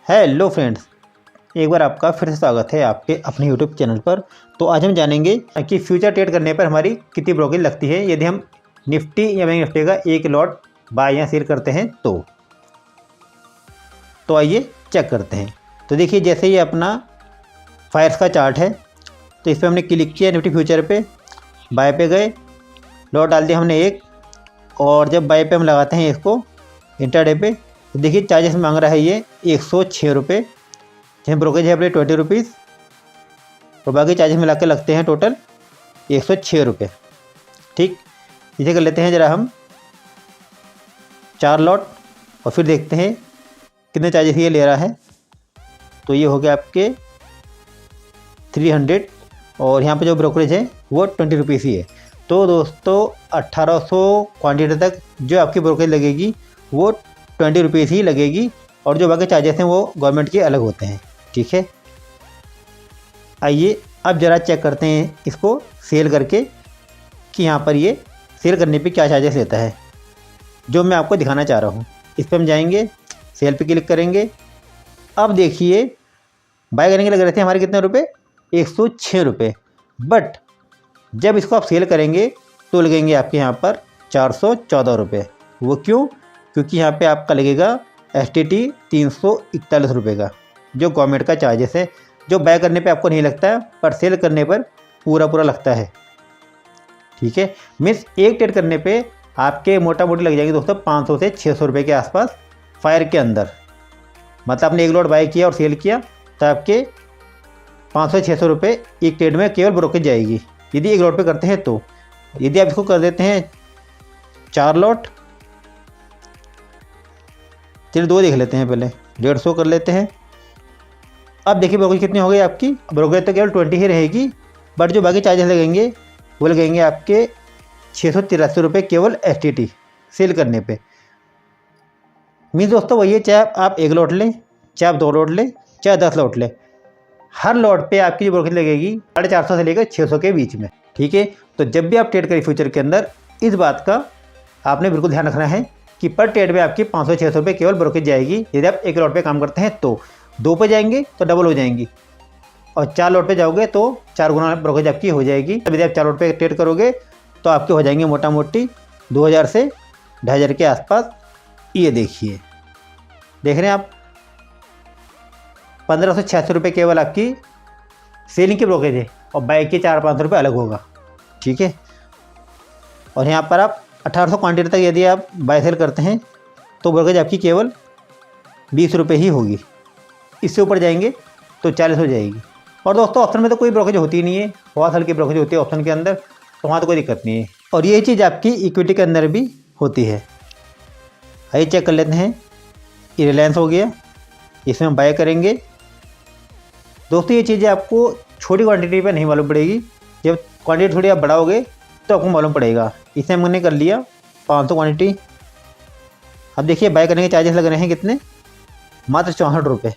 Hello friends, एक बार आपका फिर से स्वागत है आपके अपने यूट्यूब चैनल पर। तो आज हम जानेंगे कि फ्यूचर ट्रेड करने पर हमारी कितनी ब्रोकरेज लगती है यदि हम निफ्टी या बैंक निफ्टी का एक लॉट बाय या सेल करते हैं तो आइए चेक करते हैं। तो देखिए, जैसे ये अपना फायर्स का चार्ट है, तो इस पर हमने क्लिक किया निफ्टी फ्यूचर पे, बाय पे गए, लॉट डाल दिया हमने एक, और जब बाय पे हम लगाते हैं इसको इंटरडे पे, तो देखिए चार्जेस मांग रहा है ये 106 रुपये, जिसमें ब्रोकरेज है अपने 20 रुपीज़, और बाकी चार्जेस मिला के लगते हैं टोटल 106 रुपये। ठीक, इसे कर लेते हैं ज़रा हम 4 लॉट और फिर देखते हैं कितने चार्जेस ये ले रहा है। तो ये हो गया आपके 300, और यहाँ पे जो ब्रोकरेज है वो 20 रुपीज़ ही है। तो दोस्तों 1800 क्वान्टिटी तक जो आपकी ब्रोकरेज लगेगी वो 20 रुपीज़ ही लगेगी, और जो बाकी चार्जेस हैं वो गवर्नमेंट के अलग होते हैं। ठीक है, आइए अब ज़रा चेक करते हैं इसको सेल करके कि यहाँ पर ये सेल करने पे क्या चार्जेस लेता है, जो मैं आपको दिखाना चाह रहा हूँ। इस पर हम जाएंगे, सेल पे क्लिक करेंगे। अब देखिए बाय करने के लग रहे थे हमारे कितने रुपए, 106 रुपये, बट जब इसको आप सेल करेंगे तो लगेंगे आपके यहाँ पर 414 रुपये। वो क्यों? क्योंकि यहाँ पे आपका लगेगा STT 341 रुपये का, जो गवर्नमेंट का चार्जेस है, जो बाय करने पे आपको नहीं लगता है पर सेल करने पर पूरा लगता है। ठीक है, मीन्स एक ट्रेड करने पे आपके मोटा मोटी लग जाएगी दोस्तों 500 से 600 रुपये के आसपास फायर के अंदर। मतलब आपने एक लॉट बाय किया और सेल किया तो आपके 500 से 600 रुपये एक ट्रेड में केवल ब्रोकरेज जाएगी, यदि एक लॉट पे करते हैं तो। यदि आप इसको कर देते हैं 4 लॉट, चलिए 2 देख लेते हैं, पहले 150 कर लेते हैं। अब देखिए ब्रोकरेज कितनी हो गई आपकी, ब्रोकरेज तो केवल 20 ही रहेगी, बट जो बाकी चार्जेस लगेंगे वो लगेंगे आपके 683 रुपये केवल STT सेल करने पे। मीन्स दोस्तों वही है, चाहे आप एक लॉट लें, चाहे आप 2 लॉट लें, चाहे 10 लॉट लें, हर लॉट पे आपकी जो ब्रोकरेज लगेगी 450 से लेकर 600 के बीच में। ठीक है, तो जब भी आप ट्रेड करें फ्यूचर के अंदर, इस बात का आपने बिल्कुल ध्यान रखना है कि पर ट्रेड में आपकी 500-600 रुपये केवल ब्रोकरेज जाएगी। यदि आप एक लॉट पे काम करते हैं तो 2 पे जाएंगे तो डबल हो जाएंगी, और 4 लॉट पे जाओगे तो 4 गुना ब्रोकरेज आपकी हो जाएगी। यदि आप 4 लॉट पे ट्रेड करोगे तो आपके हो जाएंगे मोटा मोटी 2000 से 2500 के आसपास। ये देखिए, देख रहे हैं आप, 1586 रुपये केवल आपकी सेलिंग की ब्रोकरेज है, और बाय के 400-500 रुपये अलग होगा। ठीक है, और यहाँ पर आप 1800 क्वान्टिटी तक यदि आप बाय सेल करते हैं तो ब्रोकरेज आपकी केवल 20 रुपये ही होगी। इससे ऊपर जाएंगे तो 40 हो जाएगी। और दोस्तों ऑप्शन में तो कोई ब्रोकरेज होती नहीं है, बहुत हल्की ब्रोकरेज होती है ऑप्शन के अंदर, तो वहाँ तो कोई दिक्कत नहीं है। और यही चीज़ आपकी इक्विटी के अंदर भी होती है। आइए चेक कर लेते हैं। ये रिलायंस हो गया, इसमें हम बाय करेंगे। दोस्तों ये चीज़ें आपको छोटी क्वांटिटी पे नहीं मालूम पड़ेगी, जब क्वांटिटी थोड़ी आप बढ़ाओगे तो आपको मालूम पड़ेगा। इसे हमने कर लिया 500 क्वांटिटी। अब देखिए बाय करने के चार्जेस लग रहे हैं कितने, मात्र 64 रुपये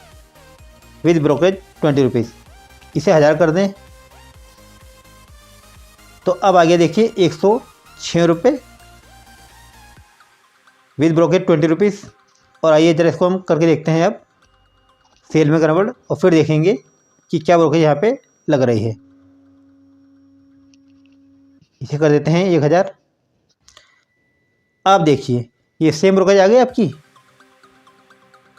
विद ब्रोकरेज 20 रुपीज़। इसे 1000 कर दें तो अब आ गया देखिए 106 रुपये विद ब्रोकरेज 20 रुपीज़। और आइए जरा इसको हम करके देखते हैं अब सेल में कन्वर्ट, और फिर देखेंगे कि क्या ब्रोकरेज यहाँ पे लग रही है। इसे कर देते हैं 1000। अब देखिए ये सेम ब्रोकरेज आ गई आपकी,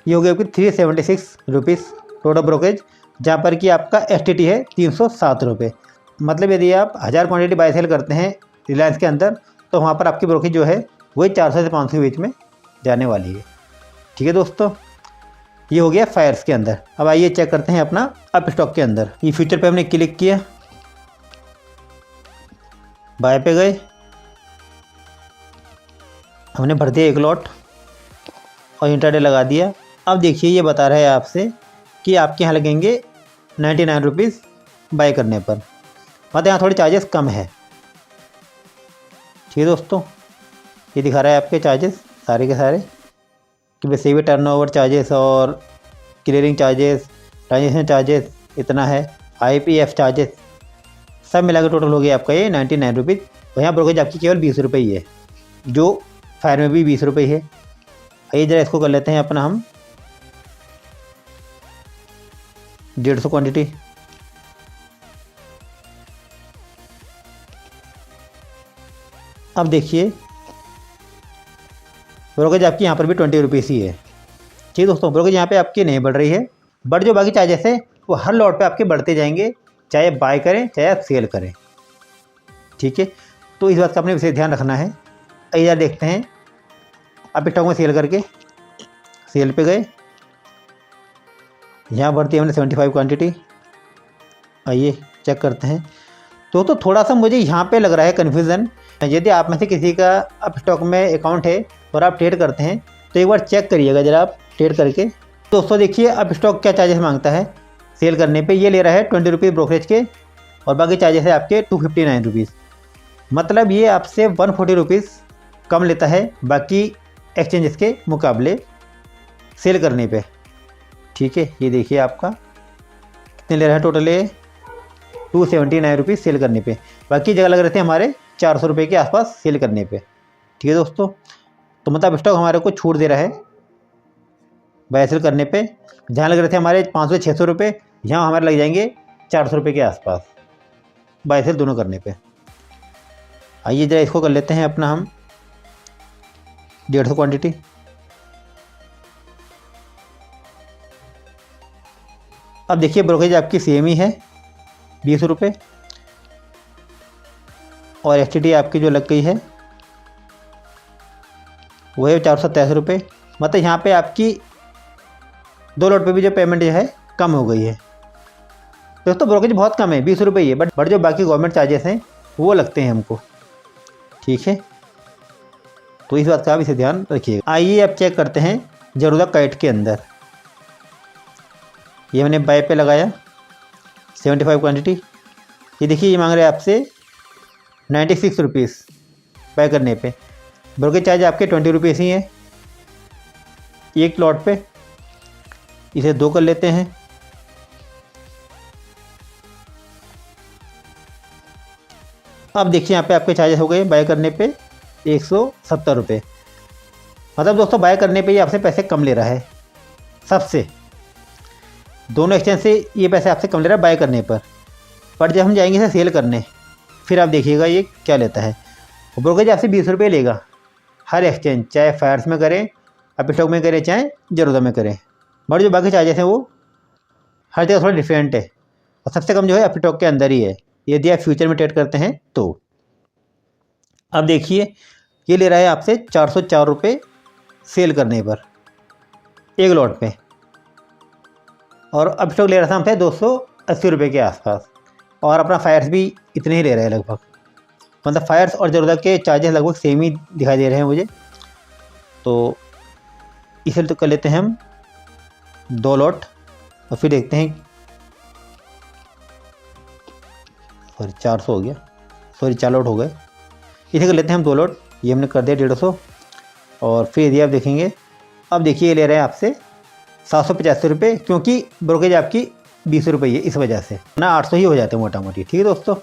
ये हो गई आपकी 376 रुपीज़ टोटल ब्रोकरेज, जहाँ पर कि आपका STT है 307 रुपये। मतलब यदि आप 1000 क्वांटिटी बाय सेल करते हैं रिलायंस के अंदर तो वहाँ पर आपकी ब्रोकरेज जो है वही 400 से 500 के बीच में जाने वाली है। ठीक है दोस्तों, ये हो गया फायर्स के अंदर। अब आइए चेक करते हैं अपना अप स्टॉक के अंदर। ये फ्यूचर पे हमने क्लिक किया, बाय पे गए, हमने भर दिया एक लॉट और इंटरडे लगा दिया। अब देखिए ये बता रहा है आपसे कि आपके यहाँ लगेंगे 99 रुपीज़ बाय करने पर, मतलब यहाँ थोड़े चार्जेस कम है। ठीक है दोस्तों, ये दिखा रहा है आपके चार्जेस सारे के सारे कि वैसे भी टर्नओवर चार्जेस और क्लियरिंग चार्जेस, ट्रांजेक्शन चार्जेस इतना है, IPF चार्जेस सब मिला के टोटल हो गया आपका ये 99 रुपीज़। और यहाँ ब्रोकरेज आपकी केवल 20 रुपये ही है, जो फायर में भी 20 रुपये है। आइए जरा इसको कर लेते हैं अपना हम 150 क्वांटिटी। अब देखिए ब्रोकरेज आपकी यहाँ पर भी 20 रुपीज़ ही है। ठीक है दोस्तों, ब्रोकरेज यहाँ पे आपकी नहीं बढ़ रही है, बट जो बाकी चार्जेस है वो हर लॉट पे आपके बढ़ते जाएंगे, चाहे बाय करें चाहे आप सेल करें। ठीक है, तो इस बात का आपने विशेष ध्यान रखना है। आइए देखते हैं आप स्टॉक में सेल करके, सेल पे गए, यहाँ बढ़ती है हमने 75 क्वांटिटी। आइए चेक करते हैं। तो थोड़ा सा मुझे यहाँ पे लग रहा है कन्फ्यूज़न। यदि आप में से किसी का अब स्टॉक में अकाउंट है और आप ट्रेड करते हैं तो एक बार चेक करिएगा जरा आप ट्रेड करके। दोस्तों देखिए अब स्टॉक क्या चार्जेस मांगता है सेल करने पे। ये ले रहा है 20 रुपीज़ ब्रोकरेज के और बाकी चार्जेस है आपके 259 रुपीज़। मतलब ये आपसे 140 रुपीज़ कम लेता है बाकी एक्सचेंजेस के मुकाबले सेल करने पे। ठीक है, ये देखिए आपका कितने ले रहा है टोटल, ये 279 रुपीज़ सेल करने पे। बाकी जगह लग रहे थे हमारे 400 रुपये के आसपास सेल करने पे। ठीक है दोस्तों, तो मतलब स्टॉक हमारे को छूट दे रहा है बाय सेल करने पे। जहाँ लग रहे थे हमारे 500 से 600 रुपये, यहाँ हमारे लग जाएंगे 400 रुपये के आसपास बाय सेल दोनों करने पे। आइए जरा इसको कर लेते हैं अपना हम 150 क्वांटिटी। अब देखिए ब्रोकरेज आपकी सेम ही है 20 रुपये और एच आपकी जो लग गई है वो है 427 रुपये। मतलब यहाँ पे आपकी 2 लॉट पे भी जो पेमेंट जो है कम हो गई है। दोस्तों ब्रोकरेज बहुत कम है, 20 रुपये ही है, बट जो बाकी गवर्नमेंट चार्जेस हैं वो लगते हैं हमको। ठीक है, तो इस बात का आप इसे ध्यान रखिएगा। आइए अब चेक करते हैं जरूदा काइट के अंदर। ये मैंने बाय पे लगाया 75 क्वांटिटी। ये देखिए ये मांग रहे हैं आपसे 96 रुपीज़ बाय करने पे। ब्रोकरेज चार्ज आपके 20 रुपीज़ ही हैं एक लॉट पे। इसे 2 कर लेते हैं। अब देखिए यहाँ पे आपके चार्जेस हो गए बाय करने पे 170 रुपये। मतलब दोस्तों बाय करने पे ये आपसे पैसे कम ले रहा है सबसे, दोनों एक्सचेंज से ये पैसे आपसे कम ले रहा है बाय करने पर जब हम जाएंगे इसे सेल करने फिर आप देखिएगा ये क्या लेता है। ब्रोकरेज आपसे 20 रुपये लेगा हर एक्सचेंज, चाहे फायर्स में करें, आप स्टॉक में करें, चाहे जरूदा में करें। बट जो बाकी चार्जेस हैं वो हर जगह थोड़ा डिफरेंट है और सबसे कम जो है अपने स्टॉक के अंदर ही है यदि आप फ्यूचर में ट्रेड करते हैं तो। अब देखिए ये ले रहा है आपसे 404 रुपये सेल करने पर एक लॉट पे और अब स्टॉक ले रहा था हमसे 280 रुपये के आसपास और अपना फायर्स भी इतने ही ले रहे हैं लगभग। मतलब फायर्स और जरूदा के चार्जेस लगभग सेम ही दिखाई दे रहे हैं मुझे। तो इसे तो कर लेते हैं हम 2 लॉट और फिर देखते हैं। सॉरी 400 हो गया, सॉरी 4 लॉट हो गए। इसे कर लेते हैं हम 2 लॉट। ये हमने कर दिया 150 और फिर यदि आप देखेंगे अब देखिए ये ले रहे हैं आपसे 785 रुपये क्योंकि ब्रोकरेज आपकी 20 रुपये है, इस वजह से ना 800 ही हो जाते हैं मोटा मोटी। ठीक है दोस्तों,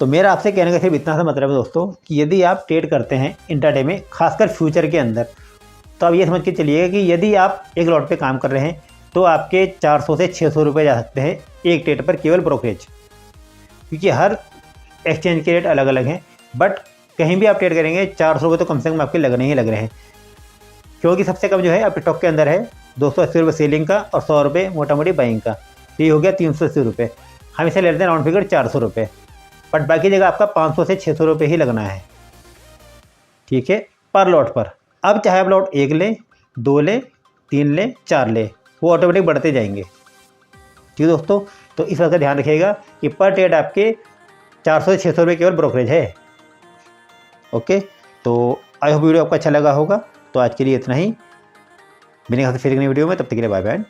तो मेरा आपसे कहने का सिर्फ इतना सा मतलब है दोस्तों कि यदि आप ट्रेड करते हैं इंट्राडे में, खासकर फ्यूचर के अंदर, तो आप ये समझ के चलिएगा कि यदि आप एक लॉट पे काम कर रहे हैं तो आपके 400 से 600 रुपये जा सकते हैं एक ट्रेड पर केवल ब्रोकरेज, क्योंकि हर एक्सचेंज के रेट अलग अलग हैं। बट कहीं भी आप ट्रेड करेंगे 400 रुपये तो कम से कम आपके लगने ही लग रहे हैं, क्योंकि सबसे कम जो है आप स्टॉक के अंदर है 280 रुपये सेलिंग का और 100 रुपये मोटा मोटी बाइंग का, तो ये हो गया 380 रुपये। हम इसे ले लेते हैं राउंड फिगर 400 रुपये, बट बाकी जगह आपका 500 से 600 रुपये ही लगना है। ठीक है, पर लॉट पर। अब चाहे आप लॉट 1 लें, 2 लें, 3 लें, 4 लें, वो ऑटोमेटिक बढ़ते जाएंगे। ठीक है दोस्तों, तो इस बात का ध्यान रखिएगा कि पर ट्रेड आपके 400 से 600 रुपये केवल ब्रोकरेज है। ओके, तो आई होप वीडियो आपको अच्छा लगा होगा। तो आज के लिए इतना ही, मिलेंगे फिर अगली वीडियो में, तब तक के लिए बाय बाय।